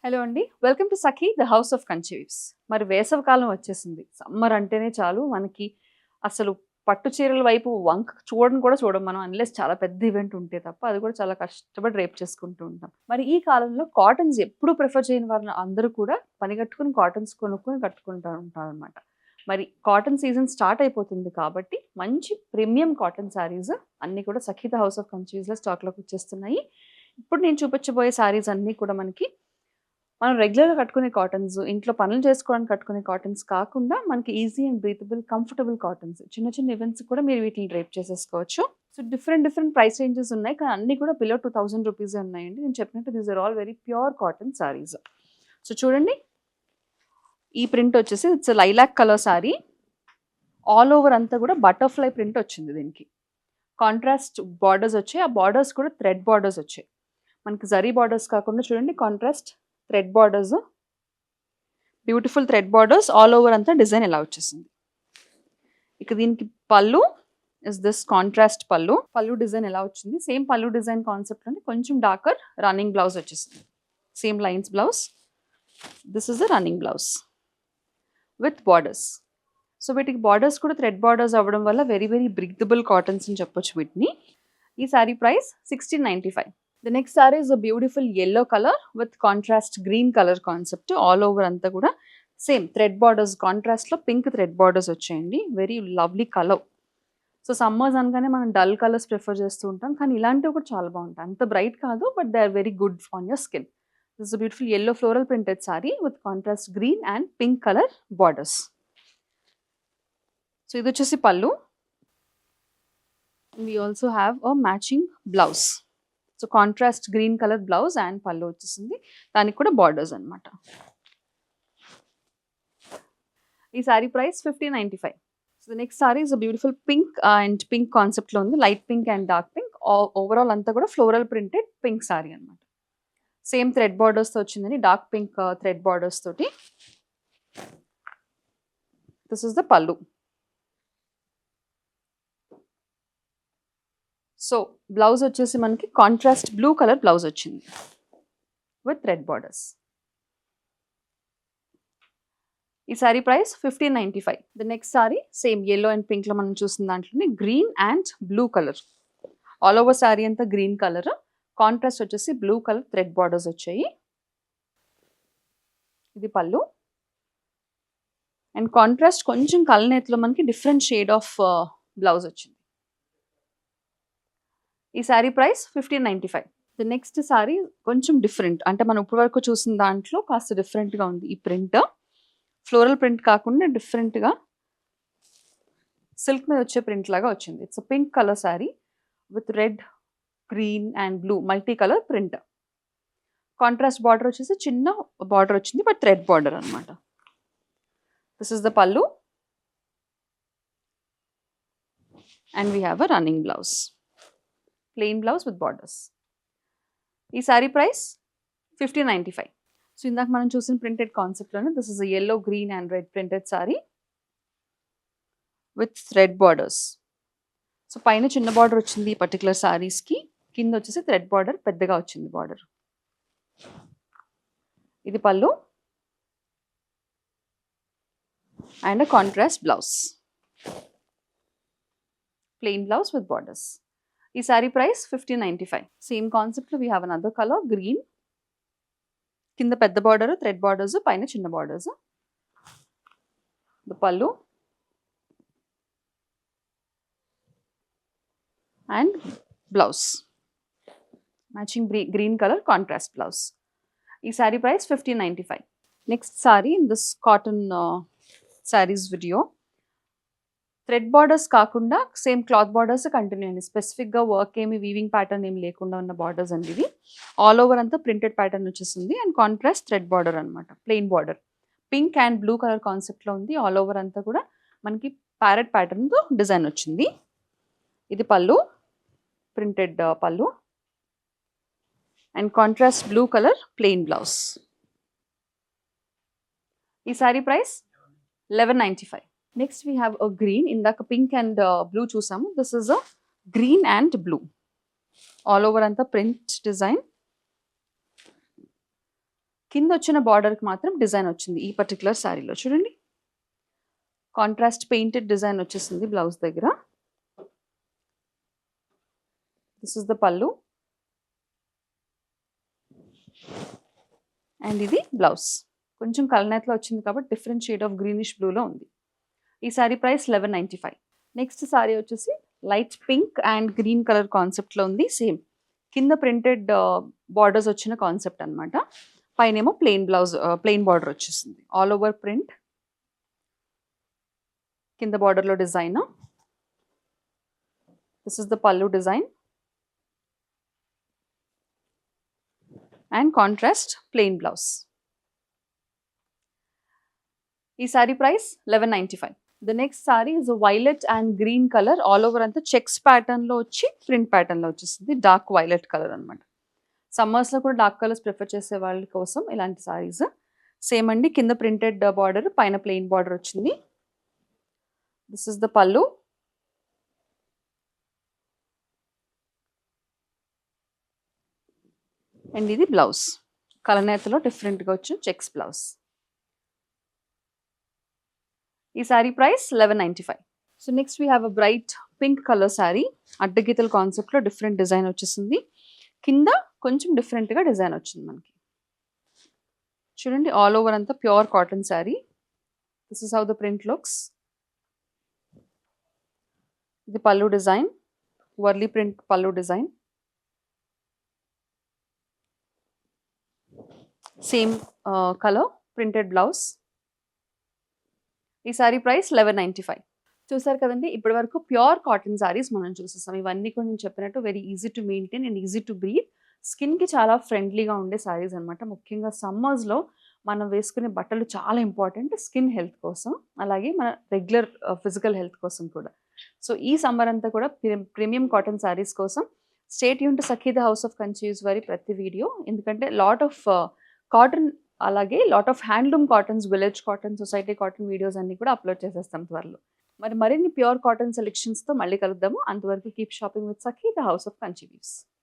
Hello అండి. Welcome to Sakhi the house of Kanchi weaves. మరి వేసవికాలం వచ్చేసింది. సమ్మర్ అంటేనే చాలు మనకి అసలు పట్టు చీరల వైపు వంక చూడను కూడా చూడం మనం. అన్లెస్ చాలా పెద్ద ఈవెంట్ ఉంటే తప్ప. అది కూడా చాలా కష్టపడి రేప్ చేసుకుంటూ ఉంటాం. మరి ఈ కాలంలో కాటన్స్ ఎప్పుడు ప్రిఫర్ చేయని వారు అందరూ కూడా పనిగట్టుకుని కాటన్స్ కొనుక్కొని కట్టుకుంటా ఉంటారనమాట. మరి కాటన్ సీజన్ స్టార్ట్ అయిపోతుంది కాబట్టి మంచి ప్రీమియం కాటన్ శారీస్ అన్నీ కూడా సఖీ ద హౌస్ ఆఫ్ కంచి వీవ్స్‌లో స్టాక్‌లోకి వచ్చేస్తున్నాయి. ఇప్పుడు నేను చూపించబోయే శారీస్ అన్నీ కూడా మనకి మనం రెగ్యులర్‌గా కట్టుకునే కాటన్స్, ఇంట్లో పనులు చేసుకోవడానికి కట్టుకునే కాటన్స్ కాకుండా, మనకి easy and breathable, comfortable cottons. చిన్న చిన్న ఈవెంట్స్‌కి కూడా మీరు వీటిని డ్రేప్ చేసేసుకోవచ్చు. So, different different price ranges ఉన్నాయి. కానీ అన్నీ కూడా బిలో 2000 రూపీసే ఉన్నాయండి. నేను చెప్పినట్టు these are all very pure cotton saris. So, చూడండి. ఈ ప్రింట్ వచ్చేసి it's lilac colour sari. All over అంతా కూడా బటర్‌ఫ్లై ప్రింట్ వచ్చింది దీనికి. కాంట్రాస్ట్ బార్డర్స్ వచ్చాయి. ఆ బార్డర్స్ కూడా థ్రెడ్ బార్డర్స్ వచ్చాయి. మనకి జరీ బార్డర్స్ కాకుండా చూడండి contrast thread borders, beautiful thread borders all over అంతా డిజైన్ ఎలా వచ్చేసింది. ఇక దీనికి పళ్ళు ఇస్ దిస్ కాంట్రాస్ట్ పళ్ళు. పళ్ళు డిజైన్ ఎలా వచ్చింది, సేమ్ పళ్ళు డిజైన్ కాన్సెప్ట్ అని కొంచెం డార్కర్ రన్నింగ్ బ్లౌజ్ వచ్చేసింది. Same lines blouse. This is the running blouse with borders. So వీటికి బార్డర్స్ కూడా థ్రెడ్ బార్డర్స్ అవ్వడం వల్ల వెరీ వెరీ బ్రీతబుల్ కాటన్స్ అని చెప్పొచ్చు వీటిని. ఈ sari price 1695. The next saree is a beautiful yellow color with contrast green color concept. All over అంతా కూడా సేమ్ థ్రెడ్ బార్డర్స్, కాంట్రాస్ట్లో పింక్ థ్రెడ్ బార్డర్స్ వచ్చాయండి. Very lovely colour. So summers అనగానే మనం డల్ కలర్స్ ప్రిఫర్ చేస్తూ ఉంటాం, కానీ ఇలాంటివి కూడా చాలా బాగుంటాయి. అంత బ్రైట్ కాదు, but they are very good on your skin. This is beautiful yellow floral printed sari with contrast green and pink colour borders. So ఇది వచ్చేసి pallu. We also have a matching blouse. So contrast green colour blouse and pallu వచ్చేసింది. దానికి కూడా borders అనమాట. ఈ sari price 1595. So the next sari is a beautiful pink and pink కాన్సెప్ట్లో ఉంది. Light pink and dark pink. Overall అంతా కూడా ఫ్లోరల్ ప్రింటెడ్ పింక్ సారీ అనమాట. సేమ్ థ్రెడ్ బార్డర్స్తో వచ్చిందని, డార్క్ పింక్ థ్రెడ్ బార్డర్స్ తోటి. This is the pallu. So blouse వచ్చేసి మనకి కాంట్రాస్ట్ బ్లూ కలర్ బ్లౌజ్ వచ్చింది విత్ థ్రెడ్ బార్డర్స్. ఈ sari price 1595. The next sari same yellow and పింక్లో మనం చూసిన దాంట్లోనే green and blue colour. All over sari అంతా గ్రీన్ కలర్, కాంట్రాస్ట్ వచ్చేసి బ్లూ కలర్ థ్రెడ్ బార్డర్స్ వచ్చాయి. ఇది పళ్ళు. అండ్ కాంట్రాస్ట్ కొంచెం కలనేతిలో మనకి డిఫరెంట్ షేడ్ ఆఫ్ బ్లౌజ్ వచ్చింది. ఈ sari price 1595. The next sorry కొంచెం డిఫరెంట్, అంటే మనం ఇప్పటి వరకు చూసిన దాంట్లో కాస్త డిఫరెంట్గా ఉంది. ఈ ప్రింట్ ఫ్లోరల్ ప్రింట్ కాకుండా డిఫరెంట్గా సిల్క్ మీద వచ్చే ప్రింట్ లాగా వచ్చింది. It's pink colour sari with red, green and blue multi colour print. Contrast border వచ్చేసి చిన్న బార్డర్ వచ్చింది, బట్ థ్రెడ్ బార్డర్ అనమాట. This is the pallu and we have a running blouse, plain blouse with borders. ఈ sari price 1595. So ఇందాక మనం చూసిన printed కాన్సెప్ట్లోనే this is yellow, green and red printed sari with thread borders. So పైన చిన్న border వచ్చింది ఈ పర్టికులర్ సారీస్కి, కింద వచ్చేసి థ్రెడ్ బార్డర్ పెద్దగా వచ్చింది బార్డర్. ఇది pallu and contrast blouse, plain blouse with borders. ఈ సారీ ప్రైస్ 1595. సేమ్ కాన్సెప్ట్లో we have another colour green. కింద పెద్ద బార్డర్ థ్రెడ్ బార్డర్స్, పైన చిన్న borders. The pallu and blouse matching green colour contrast blouse. ఈ sari price 1595. Next sari in this cotton saris video thread borders కాకుండా same cloth borders continue అండి. స్పెసిఫిక్గా work ఏమి వీవింగ్ ప్యాటర్న్ ఏమి లేకుండా ఉన్న బార్డర్స్ అండి ఇవి. ఆల్ ఓవర్ అంతా ప్రింటెడ్ ప్యాటర్న్ వచ్చేస్తుంది అండ్ కాంట్రాస్ట్ థ్రెడ్ బార్డర్ అనమాట, plain border. Pink and blue colour కాన్సెప్ట్లో ఉంది. ఆల్ ఓవర్ అంతా కూడా మనకి ప్యారెట్ ప్యాటర్న్తో డిజైన్ వచ్చింది. ఇది pallu, printed pallu and contrast blue colour plain blouse. ఈ sari price 1195. Next we have a green. ఇందాక పింక్ అండ్ బ్లూ చూసాము. This is a green and blue. All over అంతా ప్రింట్ డిజైన్. కింద వచ్చిన బార్డర్కి మాత్రం డిజైన్ వచ్చింది ఈ పర్టికులర్ శారీలో. చూడండి, కాంట్రాస్ట్ పెయింటెడ్ డిజైన్ వచ్చేసింది బ్లౌజ్ దగ్గర. This is the pallu and ఇది బ్లౌజ్. కొంచెం కలనేతలో వచ్చింది కాబట్టి డిఫరెంట్ షేడ్ ఆఫ్ గ్రీనిష్ బ్లూలో ఉంది. ఈ శారీ ప్రైస్ 1195. నెక్స్ట్ శారీ వచ్చేసి light pink and green colour కాన్సెప్ట్లో ఉంది. సేమ్ కింద ప్రింటెడ్ బార్డర్స్ వచ్చిన కాన్సెప్ట్ అనమాట. పైనేమో ప్లెయిన్ బ్లౌజ్, ప్లెయిన్ బార్డర్ వచ్చేసింది. ఆల్ ఓవర్ ప్రింట్, కింద బార్డర్లో డిజైన్. దిస్ ఇస్ ద పల్లు design and contrast plain blouse. ఈ sari price 1195. The next sari is violet and green colour. All over అంతా చెక్స్ ప్యాటర్న్లో వచ్చి ప్రింట్ ప్యాటర్న్లో వచ్చేసింది. డార్క్ వైలెట్ కలర్ అనమాట. సమ్మర్స్లో కూడా డార్క్ కలర్స్ ప్రిఫర్ చేసే వాళ్ళ కోసం ఇలాంటి శారీస్. సేమ్ అండి, కింద ప్రింటెడ్ బార్డర్, పైన ప్లెయిన్ బార్డర్ వచ్చింది. This is the pallu and ఇది బ్లౌజ్. కలనేతలో డిఫరెంట్గా వచ్చిన చెక్స్ బ్లౌజ్. ఈ sari price 1195. So next we have a bright pink colour sari. అడ్డగీతల కాన్సెప్ట్లో డిఫరెంట్ డిజైన్ వచ్చేసింది. కింద కొంచెం డిఫరెంట్గా డిజైన్ వచ్చింది మనకి. చూడండి, ఆల్ ఓవర్ అంతా pure cotton sari. This is how the print looks. ఇది పల్లు డిజైన్, వర్లీ ప్రింట్ పల్లు design. Same colour printed blouse. ఈ శారీ ప్రైస్ 1195. చూసారు కదండి, ఇప్పటి వరకు ప్యూర్ కాటన్ శారీస్ మనం చూసేస్తాం. ఇవన్నీ కూడా నేను చెప్పినట్టు very easy to maintain and easy to breathe. స్కిన్కి చాలా ఫ్రెండ్లీగా ఉండే శారీస్ అనమాట. ముఖ్యంగా సమ్మర్స్లో మనం వేసుకునే బట్టలు చాలా ఇంపార్టెంట్ స్కిన్ హెల్త్ కోసం, అలాగే మన రెగ్యులర్ ఫిజికల్ హెల్త్ కోసం కూడా. సో ఈ సమ్మర్ అంతా కూడా ప్రీమియం కాటన్ శారీస్ కోసం stay tune to Sakhi the house of Kanchis వారి ప్రతి వీడియో. ఎందుకంటే లాట్ ఆఫ్ కాటన్, అలాగే lot of handloom cottons, village cotton, society cotton videos అన్ని కూడా అప్లోడ్ చేసేస్తాం త్వరలో. మరిన్ని ప్యూర్ కాటన్ సెలెక్షన్స్తో మళ్ళీ కలుద్దాము. అంతవరకు keep shopping with Sakhi the house of Kanchi weaves.